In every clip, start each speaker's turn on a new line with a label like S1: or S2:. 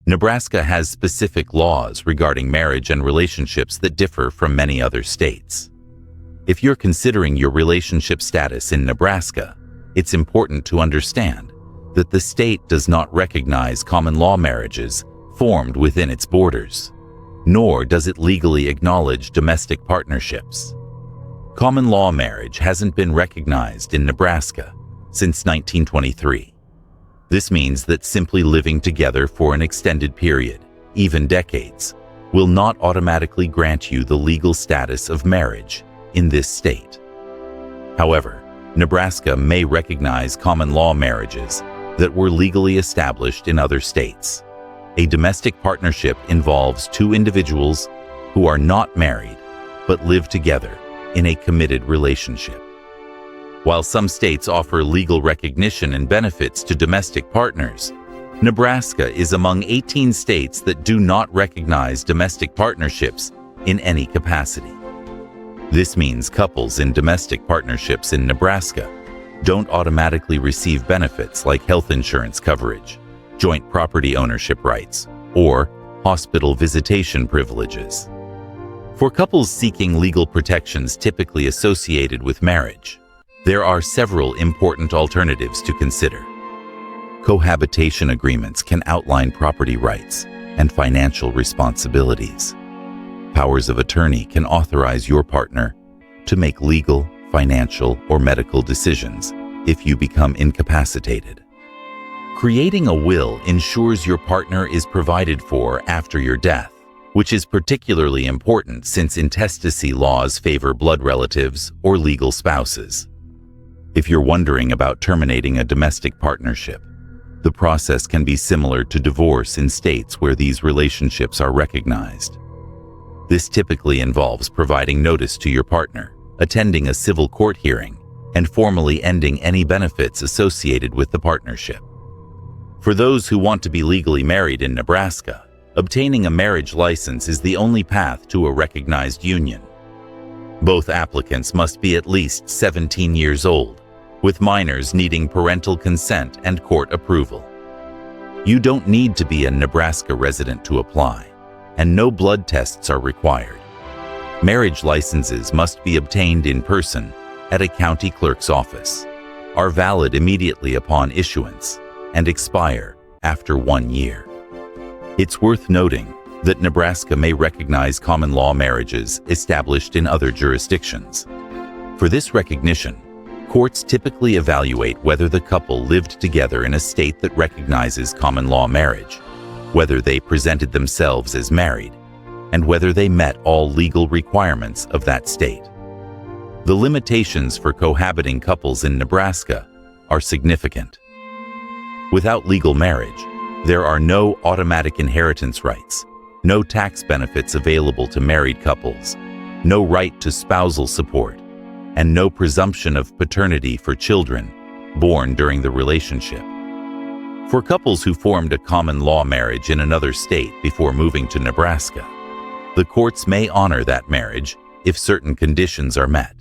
S1: Nebraska has specific laws regarding marriage and relationships that differ from many other states. If you're considering your relationship status in Nebraska, it's important to understand that the state does not recognize common law marriages formed within its borders, nor does it legally acknowledge domestic partnerships. Common law marriage hasn't been recognized in Nebraska since 1923. This means that simply living together for an extended period, even decades, will not automatically grant you the legal status of marriage in this state. However, Nebraska may recognize common law marriages that were legally established in other states. A domestic partnership involves two individuals who are not married but live together in a committed relationship. While some states offer legal recognition and benefits to domestic partners, Nebraska is among 18 states that do not recognize domestic partnerships in any capacity. This means couples in domestic partnerships in Nebraska don't automatically receive benefits like health insurance coverage, joint property ownership rights, or hospital visitation privileges. For couples seeking legal protections typically associated with marriage, there are several important alternatives to consider. Cohabitation agreements can outline property rights and financial responsibilities. Powers of attorney can authorize your partner to make legal, financial, or medical decisions if you become incapacitated. Creating a will ensures your partner is provided for after your death, which is particularly important since intestacy laws favor blood relatives or legal spouses. If you're wondering about terminating a domestic partnership, the process can be similar to divorce in states where these relationships are recognized. This typically involves providing notice to your partner, attending a civil court hearing, and formally ending any benefits associated with the partnership. For those who want to be legally married in Nebraska, obtaining a marriage license is the only path to a recognized union. Both applicants must be at least 17 years old, with minors needing parental consent and court approval. You don't need to be a Nebraska resident to apply, and no blood tests are required. Marriage licenses must be obtained in person at a county clerk's office, are valid immediately upon issuance, and expire after 1 year. It's worth noting that Nebraska may recognize common law marriages established in other jurisdictions. For this recognition, courts typically evaluate whether the couple lived together in a state that recognizes common law marriage, whether they presented themselves as married, and whether they met all legal requirements of that state. The limitations for cohabiting couples in Nebraska are significant. Without legal marriage, there are no automatic inheritance rights, no tax benefits available to married couples, no right to spousal support, and no presumption of paternity for children born during the relationship. For couples who formed a common law marriage in another state before moving to Nebraska, the courts may honor that marriage if certain conditions are met.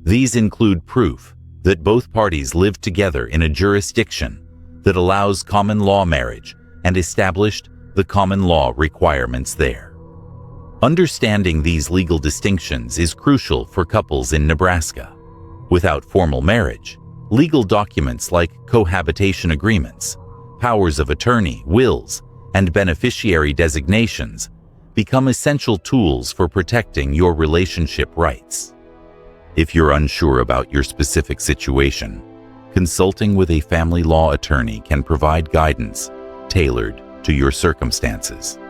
S1: These include proof that both parties lived together in a jurisdiction that allows common law marriage and established the common law requirements there. Understanding these legal distinctions is crucial for couples in Nebraska. Without formal marriage, legal documents like cohabitation agreements, powers of attorney, wills, and beneficiary designations become essential tools for protecting your relationship rights. If you're unsure about your specific situation, consulting with a family law attorney can provide guidance tailored to your circumstances.